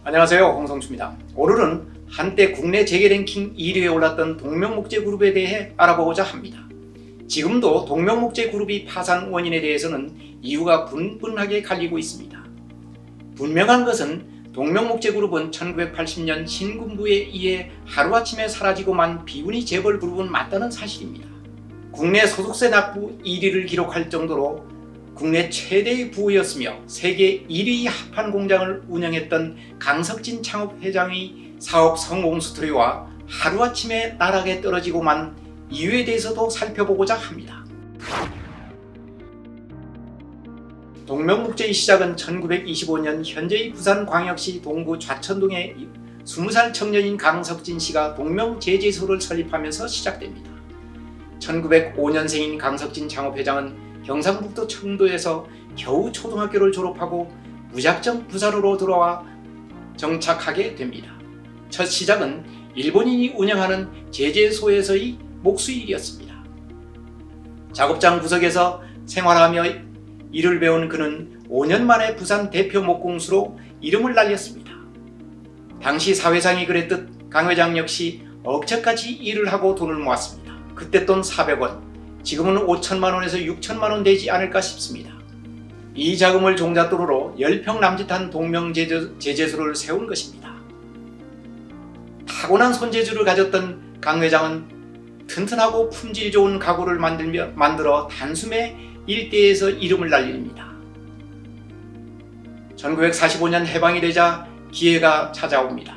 안녕하세요, 홍성수입니다. 오늘은 한때 국내 재계 랭킹 1위에 올랐던 동명목재 그룹에 대해 알아보고자 합니다. 지금도 동명목재 그룹이 파산 원인에 대해서는 이유가 분분하게 갈리고 있습니다. 분명한 것은 동명목재 그룹은 1980년 신군부에 의해 하루아침에 사라지고 만 비운이 재벌 그룹은 맞다는 사실입니다. 국내 소득세 납부 1위를 기록할 정도로 국내 최대의 부호였으며 세계 1위 합판 공장을 운영했던 강석진 창업회장의 사업 성공 스토리와 하루아침에 나락에 떨어지고 만 이유에 대해서도 살펴보고자 합니다. 동명목재의 시작은 1925년 현재의 부산광역시 동구 좌천동의 20살 청년인 강석진 씨가 동명제재소를 설립하면서 시작됩니다. 1905년생인 강석진 창업회장은 경상북도 청도에서 겨우 초등학교를 졸업하고 무작정 부산으로 들어와 정착하게 됩니다. 첫 시작은 일본인이 운영하는 제재소에서의 목수일이었습니다. 작업장 구석에서 생활하며 일을 배운 그는 5년 만에 부산 대표 목공수로 이름을 날렸습니다. 당시 사회상이 그랬듯 강 회장 역시 억척같이 일을 하고 돈을 모았습니다. 그때 돈 400원, 지금은 5천만 원에서 6천만 원 되지 않을까 싶습니다. 이 자금을 종잣돈으로 10평 남짓한 동명제재소를 세운 것입니다. 타고난 손재주를 가졌던 강 회장은 튼튼하고 품질 좋은 가구를 만들어 단숨에 일대에서 이름을 날립니다. 1945년 해방이 되자 기회가 찾아옵니다.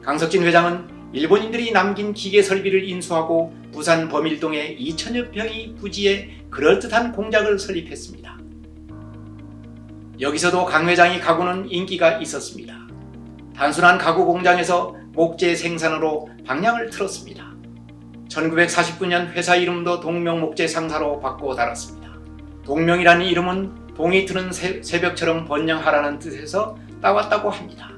강석진 회장은 일본인들이 남긴 기계 설비를 인수하고 부산 범일동에 2천여 평의 부지에 그럴듯한 공장을 설립했습니다. 여기서도 강 회장의 가구는 인기가 있었습니다. 단순한 가구 공장에서 목재 생산으로 방향을 틀었습니다. 1949년 회사 이름도 동명목재 상사로 바꿔 달았습니다. 동명이라는 이름은 동이 트는 새벽처럼 번영하라는 뜻에서 따왔다고 합니다.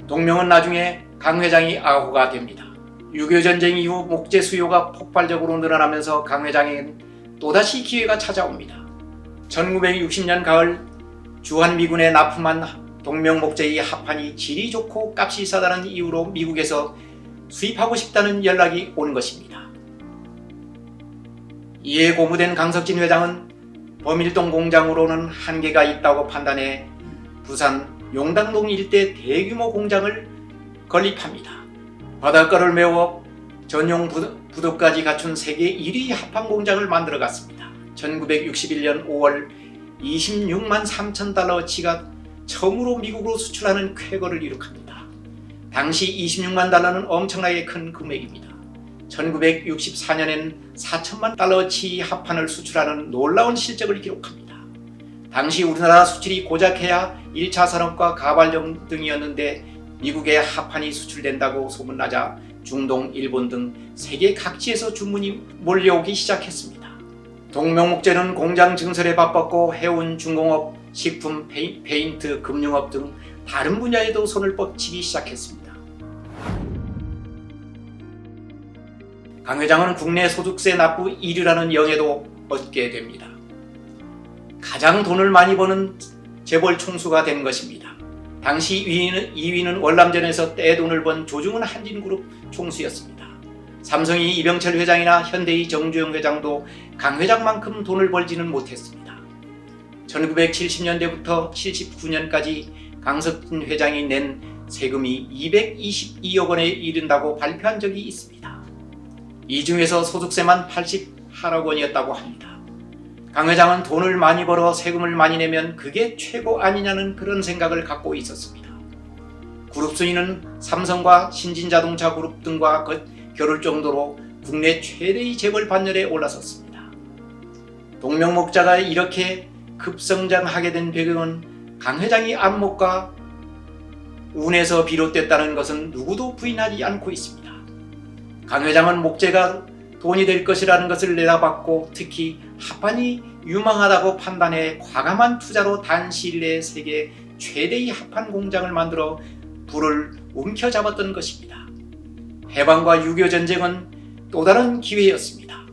동명은 나중에 강 회장이 아호가 됩니다. 6.25 전쟁 이후 목재 수요가 폭발적으로 늘어나면서 강 회장에겐 또다시 기회가 찾아옵니다. 1960년 가을 주한미군에 납품한 동명목재의 합판이 질이 좋고 값이 싸다는 이유로 미국에서 수입하고 싶다는 연락이 온 것입니다. 이에 고무된 강석진 회장은 범일동 공장으로는 한계가 있다고 판단해 부산 용당동 일대 대규모 공장을 건립합니다. 바닷가를 메워 전용 부도까지 갖춘 세계 1위 합판 공장을 만들어 갔습니다. 1961년 5월 26만 3천 달러어치가 처음으로 미국으로 수출하는 쾌거를 이룩합니다. 당시 26만 달러는 엄청나게 큰 금액입니다. 1964년엔 4천만 달러어치 합판을 수출하는 놀라운 실적을 기록합니다. 당시 우리나라 수출이 고작해야 1차 산업과 가발령 등이었는데 미국에 합판이 수출된다고 소문나자 중동, 일본 등 세계 각지에서 주문이 몰려오기 시작했습니다. 동명목재는 공장 증설에 바빴고 해운, 중공업, 식품, 페인트, 금융업 등 다른 분야에도 손을 뻗치기 시작했습니다. 강 회장은 국내 소득세 납부 1위라는 영예도 얻게 됩니다. 가장 돈을 많이 버는 재벌 총수가 된 것입니다. 당시 2위는 월남전에서 떼돈을 번 조중훈 한진그룹 총수였습니다. 삼성의 이병철 회장이나 현대의 정주영 회장도 강 회장만큼 돈을 벌지는 못했습니다. 1970년대부터 79년까지 강석진 회장이 낸 세금이 222억 원에 이른다고 발표한 적이 있습니다. 이 중에서 소득세만 88억 원이었다고 합니다. 강 회장은 돈을 많이 벌어 세금을 많이 내면 그게 최고 아니냐는 그런 생각을 갖고 있었습니다. 그룹 순위는 삼성과 신진자동차 그룹 등과 겨룰 정도로 국내 최대의 재벌 반열에 올라섰습니다. 동명목재가 이렇게 급성장하게 된 배경은 강 회장의 안목과 운에서 비롯됐다는 것은 누구도 부인하지 않고 있습니다. 강 회장은 목재가 돈이 될 것이라는 것을 내다봤고 특히 합판이 유망하다고 판단해 과감한 투자로 단시일 내에 세계 최대의 합판 공장을 만들어 불을 움켜잡았던 것입니다. 해방과 6.25 전쟁은 또 다른 기회였습니다.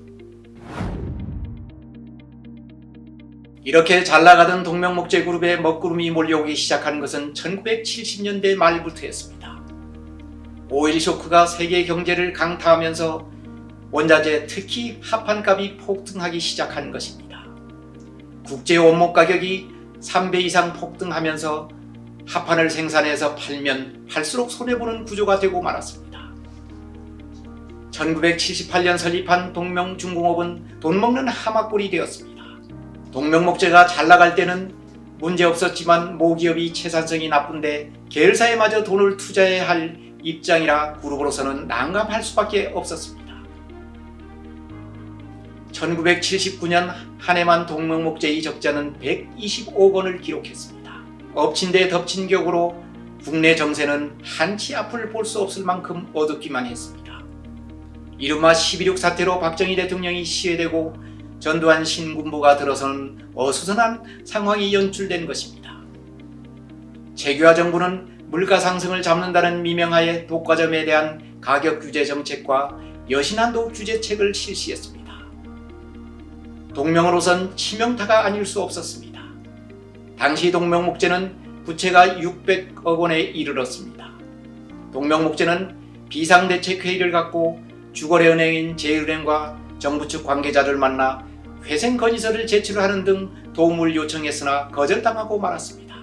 이렇게 잘나가던 동명목재 그룹에 먹구름이 몰려오기 시작한 것은 1970년대 말부터였습니다. 오일 쇼크가 세계 경제를 강타하면서 원자재, 특히 합판값이 폭등하기 시작한 것입니다. 국제 원목 가격이 3배 이상 폭등하면서 합판을 생산해서 팔면 팔수록 손해보는 구조가 되고 말았습니다. 1978년 설립한 동명중공업은 돈 먹는 하마꼴이 되었습니다. 동명목재가 잘 나갈 때는 문제없었지만 모기업이 채산성이 나쁜데 계열사에마저 돈을 투자해야 할 입장이라 그룹으로서는 난감할 수밖에 없었습니다. 1979년 한 해만 동명목재의 적자는 125억 원을 기록했습니다. 엎친 데 덮친 격으로 국내 정세는 한치 앞을 볼 수 없을 만큼 어둡기만 했습니다. 이른바 12.6 사태로 박정희 대통령이 시해되고 전두환 신군부가 들어서는 어수선한 상황이 연출된 것입니다. 재규화 정부는 물가 상승을 잡는다는 미명하에 독과점에 대한 가격 규제 정책과 여신한도 규제책을 실시했습니다. 동명으로선 치명타가 아닐 수 없었습니다. 당시 동명목재는 부채가 600억 원에 이르렀습니다. 동명목재는 비상대책회의를 갖고 주거래은행인 제일은행과 정부 측 관계자를 만나 회생 건의서를 제출하는 등 도움을 요청했으나 거절당하고 말았습니다.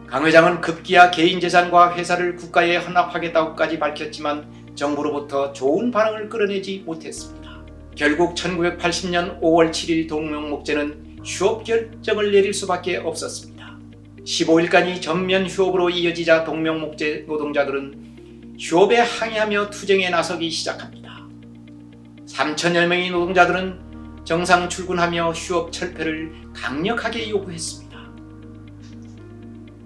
강 회장은 급기야 개인 재산과 회사를 국가에 헌납하겠다고까지 밝혔지만 정부로부터 좋은 반응을 끌어내지 못했습니다. 결국 1980년 5월 7일 동명목재는 휴업 결정을 내릴 수밖에 없었습니다. 15일간이 전면 휴업으로 이어지자 동명목재 노동자들은 휴업에 항의하며 투쟁에 나서기 시작합니다. 3천여 명의 노동자들은 정상 출근하며 휴업 철폐를 강력하게 요구했습니다.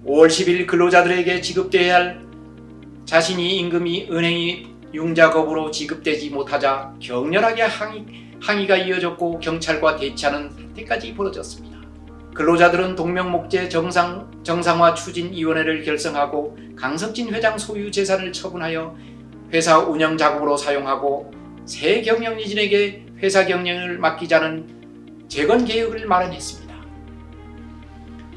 5월 10일 근로자들에게 지급돼야 할 자신이 임금이 은행이 융자급으로 지급되지 못하자 격렬하게 항의가 이어졌고 경찰과 대치하는 사태까지 벌어졌습니다. 근로자들은 동명목재 정상화 추진위원회를 결성하고 강석진 회장 소유 재산을 처분하여 회사 운영 자금으로 사용하고 새 경영진에게 회사 경영을 맡기자는 재건 개혁을 마련했습니다.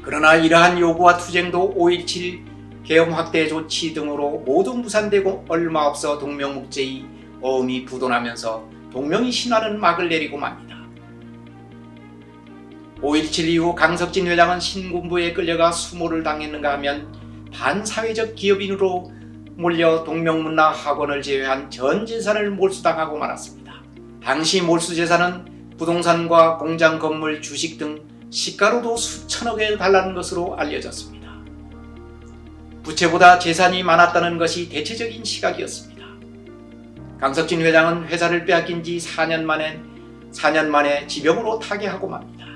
그러나 이러한 요구와 투쟁도 5.17 계엄 확대 조치 등으로 모두 무산되고 얼마 없어 동명목재의 어음이 부도나면서 동명이 신화는 막을 내리고 맙니다. 5.17 이후 강석진 회장은 신군부에 끌려가 수모를 당했는가 하면 반사회적 기업인으로 몰려 동명문화 학원을 제외한 전 재산을 몰수당하고 말았습니다. 당시 몰수 재산은 부동산과 공장 건물, 주식 등 시가로도 수천억에 달하는 것으로 알려졌습니다. 부채보다 재산이 많았다는 것이 대체적인 시각이었습니다. 강석진 회장은 회사를 빼앗긴 지 4년 만에 지병으로 타계하고 맙니다.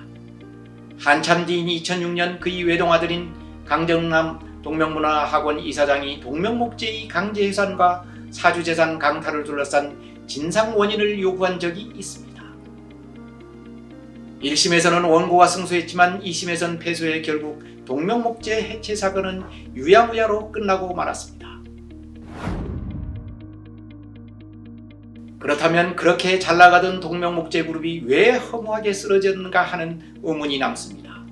한참 뒤인 2006년 그의 외동아들인 강정남 동명문화학원 이사장이 동명목재의 강제해산과 사주재산 강탈을 둘러싼 진상 원인을 요구한 적이 있습니다. 1심에서는 원고가 승소했지만 2심에서는 패소해 결국 동명목재 해체 사건은 유야무야로 끝나고 말았습니다. 그렇다면 그렇게 잘나가던 동명목재 그룹이 왜 허무하게 쓰러졌는가 하는 의문이 남습니다.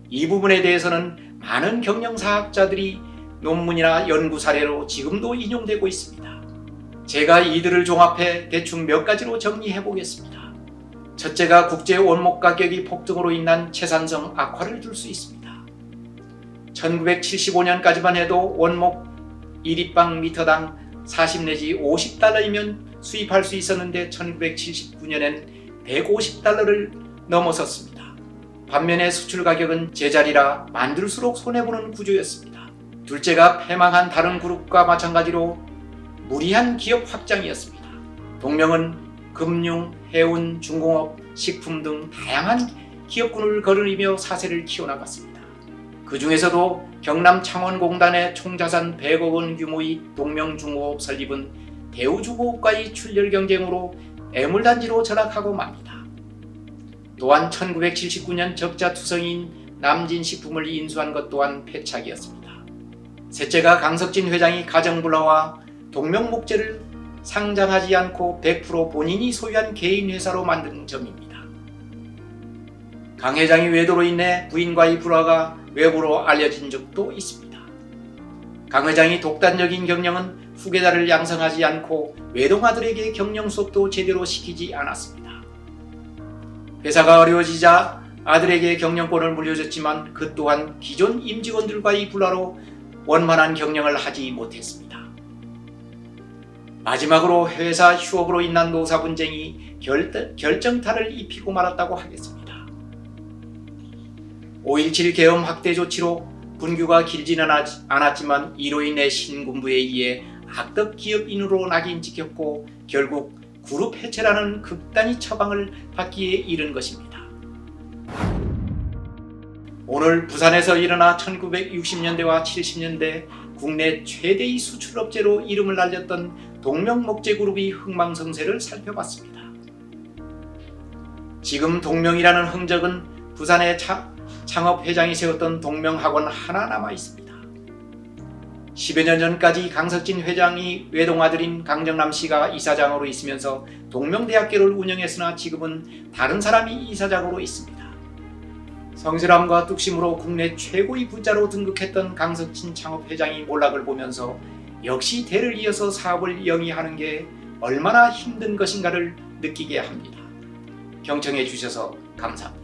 이 부분에 대해서는 많은 경영사학자들이 논문이나 연구 사례로 지금도 인용되고 있습니다. 제가 이들을 종합해 대충 몇 가지로 정리해 보겠습니다. 첫째가 국제 원목 가격이 폭등으로 인한 채산성 악화를 줄 수 있습니다. 1975년까지만 해도 원목 1입방 미터당 40 내지 50달러이면 수입할 수 있었는데 1979년엔 150달러를 넘어섰습니다. 반면에 수출 가격은 제자리라 만들수록 손해보는 구조였습니다. 둘째가 패망한 다른 그룹과 마찬가지로 무리한 기업 확장이었습니다. 동명은 금융, 해운, 중공업, 식품 등 다양한 기업군을 거느리며 사세를 키워나갔습니다. 그 중에서도 경남 창원공단의 총자산 100억 원 규모의 동명중공업 설립은 대우중공업과의 출혈 경쟁으로 애물단지로 전락하고 맙니다. 또한 1979년 적자투성인 남진식품을 인수한 것 또한 패착이었습니다. 셋째가 강석진 회장이 가정불화와 동명목재를 상장하지 않고 100% 본인이 소유한 개인 회사로 만든 점입니다. 강 회장이 외도로 인해 부인과의 불화가 외부로 알려진 적도 있습니다. 강 회장이 독단적인 경영은 후계자를 양성하지 않고 외동아들에게 경영 수업도 제대로 시키지 않았습니다. 회사가 어려워지자 아들에게 경영권을 물려줬지만 그 또한 기존 임직원들과의 불화로 원만한 경영을 하지 못했습니다. 마지막으로 회사 휴업으로 인한 노사 분쟁이 결정타를 입히고 말았다고 하겠습니다. 5.17 계엄 확대 조치로 분규가 길지는 않았지만 이로 인해 신군부에 의해 악덕 기업인으로 낙인 찍혔고 결국 그룹 해체라는 극단의 처방을 받기에 이른 것입니다. 오늘 부산에서 일어나 1960년대와 70년대 국내 최대의 수출업체로 이름을 알렸던 동명목재그룹의 흥망성쇠를 살펴봤습니다. 지금 동명이라는 흔적은 부산의 창업회장이 세웠던 동명학원 하나 남아 있습니다. 10여 년 전까지 강석진 회장이 외동아들인 강정남 씨가 이사장으로 있으면서 동명대학교를 운영했으나 지금은 다른 사람이 이사장으로 있습니다. 성실함과 뚝심으로 국내 최고의 부자로 등극했던 강석진 창업회장이 몰락을 보면서 역시 대를 이어서 사업을 영위하는 게 얼마나 힘든 것인가를 느끼게 합니다. 경청해 주셔서 감사합니다.